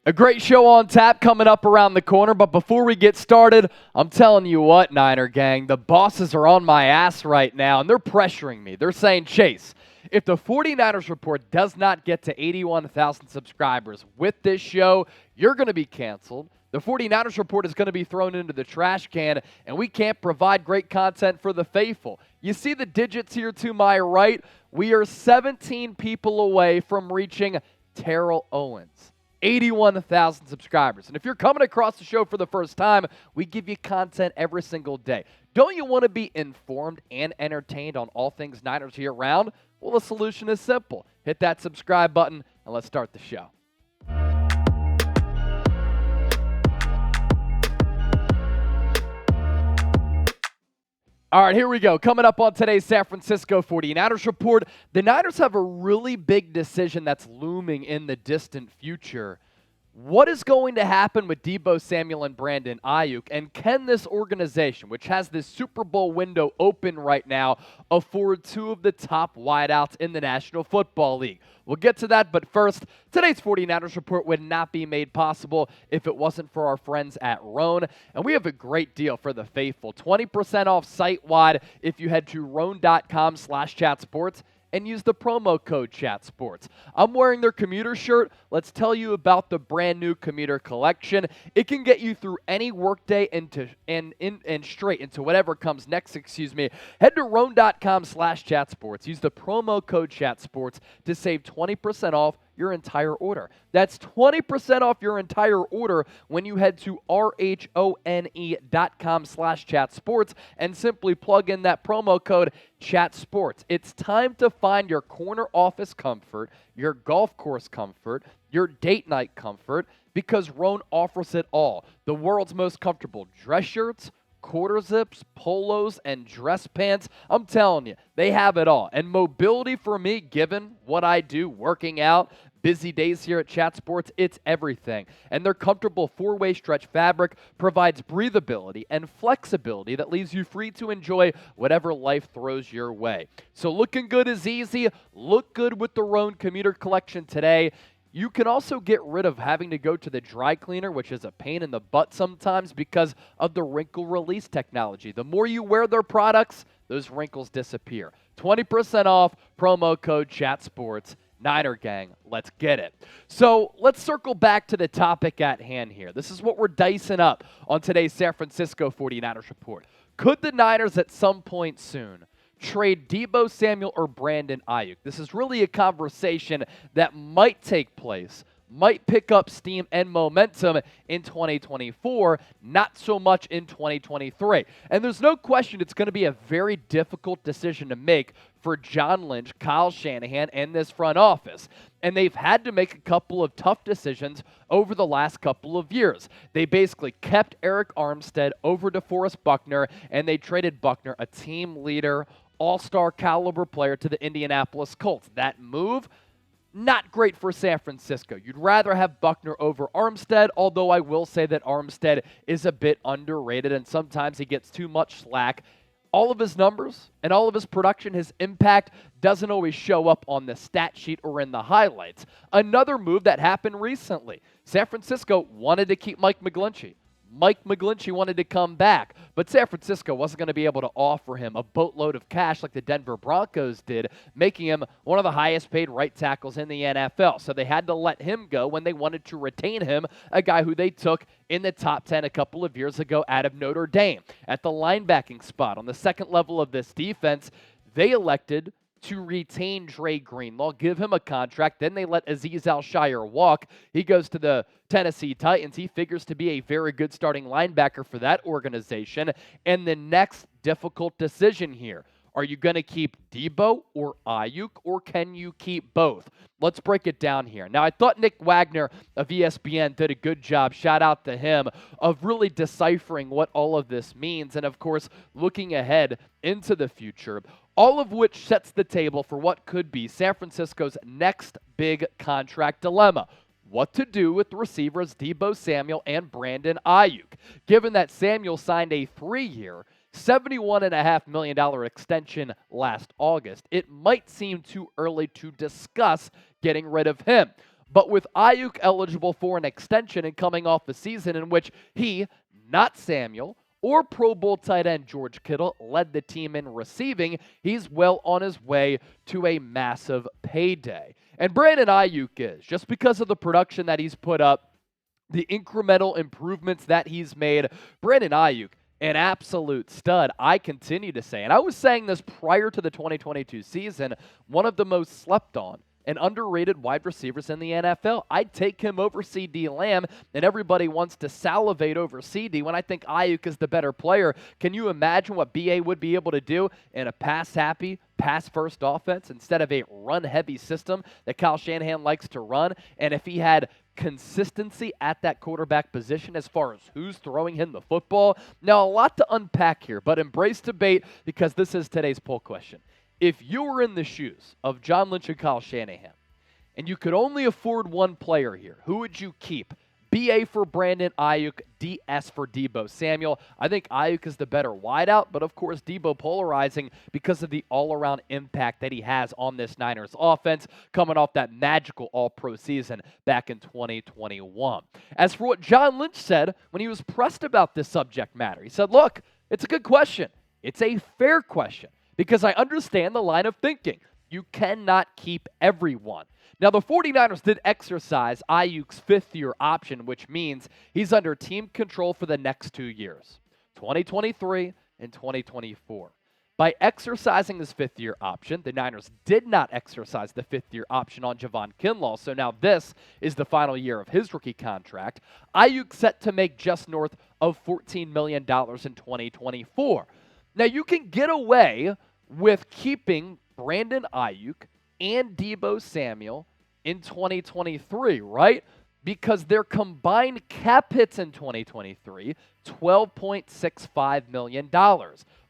A great show on tap coming up around the corner, but before we get started, I'm telling you what, Niner gang, the bosses are on my ass right now, and they're pressuring me. They're saying, Chase, if the 49ers Report does not get to 81,000 subscribers with this show, you're going to be canceled. The 49ers Report is going to be thrown into the trash can, and we can't provide great content for the faithful. You see the digits here to my right? We are 17 people away from reaching Terrell Owens. 81,000 subscribers. And if you're coming across the show for the first time, we give you content every single day. Don't you want to be informed and entertained on all things Niners year-round? Well, the solution is simple. Hit that subscribe button, and let's start the show. All right, here we go. Coming up on today's San Francisco 49ers Report, the Niners have a really big decision that's looming in the distant future. What is going to happen with Deebo Samuel and Brandon Aiyuk, and can this organization, which has this Super Bowl window open right now, afford two of the top wideouts in the National Football League? We'll get to that, but first, today's 49ers Report would not be made possible if it wasn't for our friends at Rhone, and we have a great deal for the faithful. 20% off site-wide if you head to rhone.com/chatsports and use the promo code ChatSports. I'm wearing their commuter shirt. Let's tell you about the brand new commuter collection. It can get you through any workday and straight into whatever comes next, Head to rhone.com/chatsports. Use the promo code ChatSports to save 20% off your entire order. That's 20% off your entire order when you head to rhone.com/chatsports and simply plug in that promo code ChatSports. It's time to find your corner office comfort, your golf course comfort, your date night comfort, because Rhone offers it all. The world's most comfortable dress shirts, quarter zips, polos, and dress pants. I'm telling you, they have it all. And mobility for me, given what I do, working out, busy days here at Chat Sports, it's everything. And their comfortable four-way stretch fabric provides breathability and flexibility that leaves you free to enjoy whatever life throws your way. So looking good is easy. Look good with the Rhone Commuter Collection today. You can also get rid of having to go to the dry cleaner, which is a pain in the butt sometimes because of the wrinkle release technology. The more you wear their products, those wrinkles disappear. 20% off, promo code ChatSports. Niner gang, let's get it. So let's circle back to the topic at hand here. This is what we're dicing up on today's San Francisco 49ers Report. Could the Niners at some point soon trade Deebo Samuel or Brandon Aiyuk? This is really a conversation that might take place, might pick up steam and momentum in 2024, not so much in 2023. And there's no question it's going to be a very difficult decision to make for John Lynch, Kyle Shanahan, and this front office. And they've had to make a couple of tough decisions over the last couple of years. They basically kept Eric Armstead over DeForest Buckner, and they traded Buckner, a team leader, all-star caliber player, to the Indianapolis Colts. That move, not great for San Francisco. You'd rather have Buckner over Armstead, although I will say that Armstead is a bit underrated, and sometimes he gets too much slack. All of his numbers and all of his production, his impact doesn't always show up on the stat sheet or in the highlights. Another move that happened recently, San Francisco wanted to keep Mike McGlinchey. Mike McGlinchey wanted to come back, but San Francisco wasn't going to be able to offer him a boatload of cash like the Denver Broncos did, making him one of the highest paid right tackles in the NFL. So they had to let him go when they wanted to retain him, a guy who they took in the top 10 a couple of years ago out of Notre Dame. At the linebacking spot on the second level of this defense, they elected to retain Dre Greenlaw, give him a contract. Then they let Azeez Al-Shaiir walk. He goes to the Tennessee Titans. He figures to be a very good starting linebacker for that organization. And the next difficult decision here, are you going to keep Deebo or Aiyuk, or can you keep both? Let's break it down here. Now, I thought Nick Wagoner of ESPN did a good job, shout out to him, of really deciphering what all of this means and, of course, looking ahead into the future, all of which sets the table for what could be San Francisco's next big contract dilemma. What to do with receivers Deebo Samuel and Brandon Aiyuk, given that Samuel signed a 3-year, $71.5 million extension last August. It might seem too early to discuss getting rid of him. But with Aiyuk eligible for an extension and coming off a season in which he, not Samuel, or Pro Bowl tight end George Kittle led the team in receiving, he's well on his way to a massive payday. And Brandon Aiyuk is, just because of the production that he's put up, the incremental improvements that he's made, Brandon Aiyuk, an absolute stud, I continue to say. And I was saying this prior to the 2022 season, one of the most slept on and underrated wide receivers in the NFL. I'd take him over CD Lamb, and everybody wants to salivate over CD when I think Aiyuk is the better player. Can you imagine what BA would be able to do in a pass-happy, pass-first offense instead of a run-heavy system that Kyle Shanahan likes to run? And if he had consistency at that quarterback position as far as who's throwing him the football. Now, a lot to unpack here, but embrace debate because this is today's poll question. If you were in the shoes of John Lynch and Kyle Shanahan, and you could only afford one player here, who would you keep? BA for Brandon Aiyuk, DS for Deebo Samuel. I think Aiyuk is the better wideout, but of course Deebo polarizing because of the all-around impact that he has on this Niners offense coming off that magical all-pro season back in 2021. As for what John Lynch said when he was pressed about this subject matter, he said, look, it's a good question. It's a fair question because I understand the line of thinking. You cannot keep everyone. Now, the 49ers did exercise Aiyuk's fifth-year option, which means he's under team control for the next 2 years, 2023 and 2024. By exercising his fifth-year option, the Niners did not exercise the fifth-year option on Javon Kinlaw, so now this is the final year of his rookie contract. Aiyuk set to make just north of $14 million in 2024. Now, you can get away with keeping Brandon Aiyuk and Deebo Samuel in 2023, right? Because their combined cap hits in 2023, $12.65 million.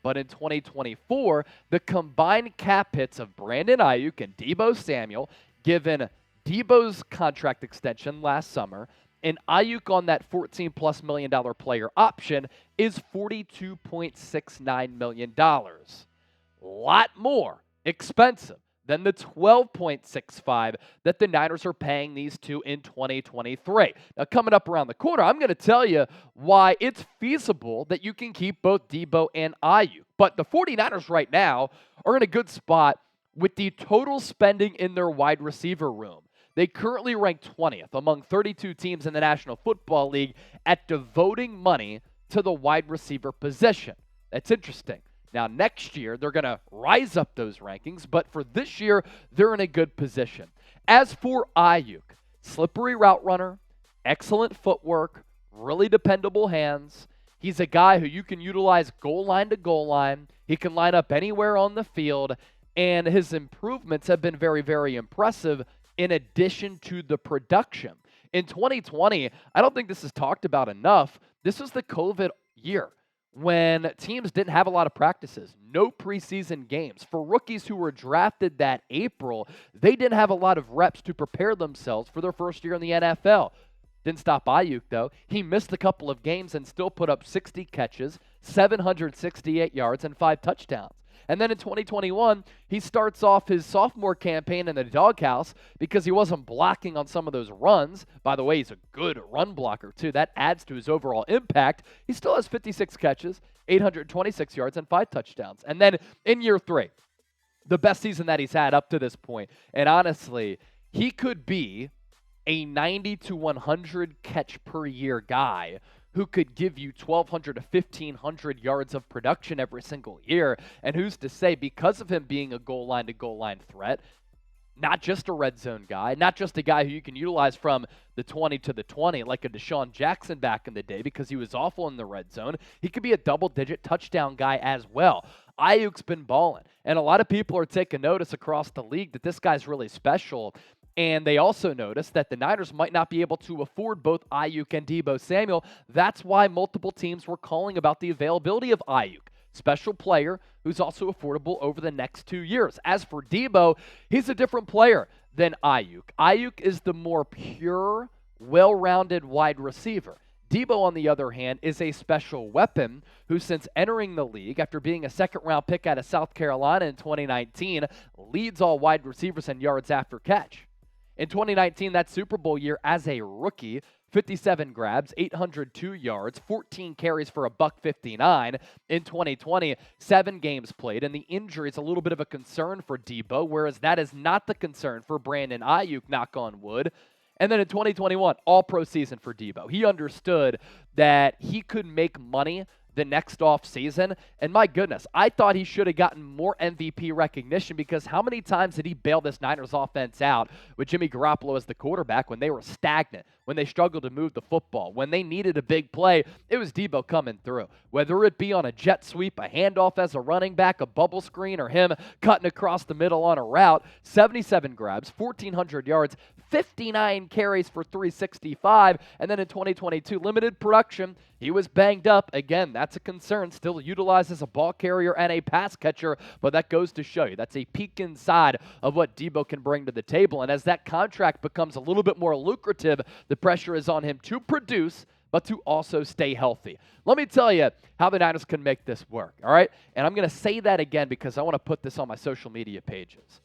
But in 2024, the combined cap hits of Brandon Aiyuk and Deebo Samuel, given Deebo's contract extension last summer, and Aiyuk on that $14+ million player option is $42.69 million. Lot more expensive than the $12.65 that the Niners are paying these two in 2023. Now, coming up around the corner, I'm going to tell you why it's feasible that you can keep both Deebo and Aiyuk. But the 49ers right now are in a good spot with the total spending in their wide receiver room. They currently rank 20th among 32 teams in the National Football League at devoting money to the wide receiver position. That's interesting. Now, next year, they're going to rise up those rankings, but for this year, they're in a good position. As for Aiyuk, slippery route runner, excellent footwork, really dependable hands. He's a guy who you can utilize goal line to goal line. He can line up anywhere on the field, and his improvements have been very, very impressive in addition to the production. In 2020, I don't think this is talked about enough. This was the COVID year, when teams didn't have a lot of practices, no preseason games. For rookies who were drafted that April, they didn't have a lot of reps to prepare themselves for their first year in the NFL. Didn't stop Aiyuk, though. He missed a couple of games and still put up 60 catches, 768 yards, and 5 touchdowns. And then in 2021, he starts off his sophomore campaign in the doghouse because he wasn't blocking on some of those runs. By the way, he's a good run blocker, too. That adds to his overall impact. He still has 56 catches, 826 yards, and 5 touchdowns. And then in year 3, the best season that he's had up to this point. And honestly, he could be a 90 to 100 catch per year guy who could give you 1,200 to 1,500 yards of production every single year. And who's to say, because of him being a goal line to goal line threat, not just a red zone guy, not just a guy who you can utilize from the 20 to the 20 like a Deshaun Jackson back in the day because he was awful in the red zone, he could be a double-digit touchdown guy as well. Aiyuk's been balling, and a lot of people are taking notice across the league that this guy's really special. And they also noticed that the Niners might not be able to afford both Aiyuk and Deebo Samuel. That's why multiple teams were calling about the availability of Aiyuk. Special player who's also affordable over the next 2 years. As for Deebo, he's a different player than Aiyuk. Aiyuk is the more pure, well-rounded wide receiver. Deebo, on the other hand, is a special weapon who, since entering the league after being a second-round pick out of South Carolina in 2019, leads all wide receivers in yards after catch. In 2019, that Super Bowl year as a rookie, 57 grabs, 802 yards, 14 carries for a $159. In 2020, 7 games played, and the injury is a little bit of a concern for Deebo, whereas that is not the concern for Brandon Aiyuk, knock on wood. And then in 2021, all-pro season for Deebo. He understood that he could make money the next off season. And my goodness, I thought he should have gotten more MVP recognition, because how many times did he bail this Niners offense out with Jimmy Garoppolo as the quarterback when they were stagnant, when they struggled to move the football, when they needed a big play? It was Deebo coming through, whether it be on a jet sweep, a handoff as a running back, a bubble screen, or him cutting across the middle on a route. 77 grabs, 1,400 yards, 59 carries for 365, and then in 2022, limited production. He was banged up. Again, that's a concern. Still utilized as a ball carrier and a pass catcher, but that goes to show you that's a peek inside of what Deebo can bring to the table. And as that contract becomes a little bit more lucrative, the pressure is on him to produce, but to also stay healthy. Let me tell you how the Niners can make this work, all right? And I'm going to say that again because I want to put this on my social media pages.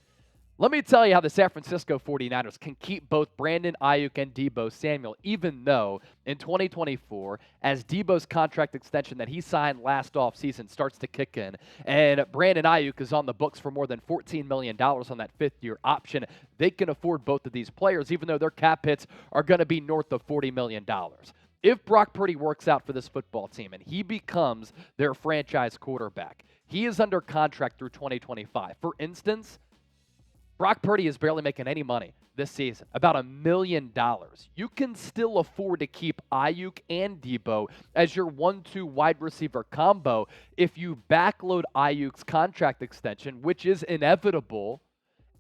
Let me tell you how the San Francisco 49ers can keep both Brandon Aiyuk and Deebo Samuel, even though in 2024, as Deebo's contract extension that he signed last offseason starts to kick in, and Brandon Aiyuk is on the books for more than $14 million on that fifth-year option, they can afford both of these players, even though their cap hits are going to be north of $40 million. If Brock Purdy works out for this football team and he becomes their franchise quarterback, he is under contract through 2025. For instance, Brock Purdy is barely making any money this season, about $1 million. You can still afford to keep Aiyuk and Deebo as your 1-2 wide receiver combo if you backload Ayuk's contract extension, which is inevitable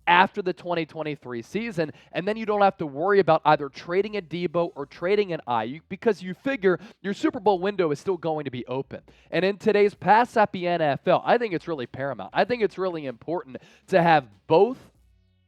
after the 2023 season, and then you don't have to worry about either trading a Deebo or trading an Aiyuk because you figure your Super Bowl window is still going to be open. And in today's pass-happy NFL, I think it's really paramount. I think it's really important to have both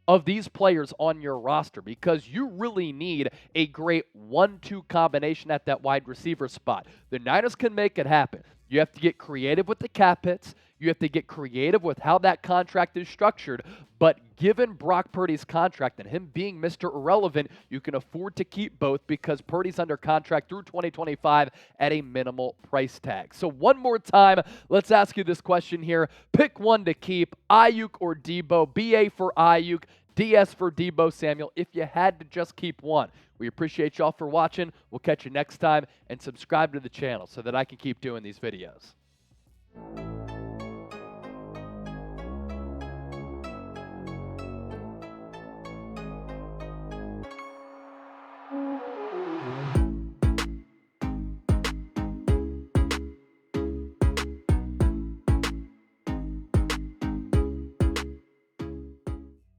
of these players on your roster because you really need a great 1-2 combination at that wide receiver spot. The Niners can make it happen. You have to get creative with the cap hits. You have to get creative with how that contract is structured. But given Brock Purdy's contract and him being Mr. Irrelevant, you can afford to keep both because Purdy's under contract through 2025 at a minimal price tag. So one more time, let's ask you this question here. Pick one to keep, Aiyuk or Deebo. BA for Aiyuk, DS for Deebo Samuel, if you had to just keep one. We appreciate y'all for watching. We'll catch you next time, and subscribe to the channel so that I can keep doing these videos.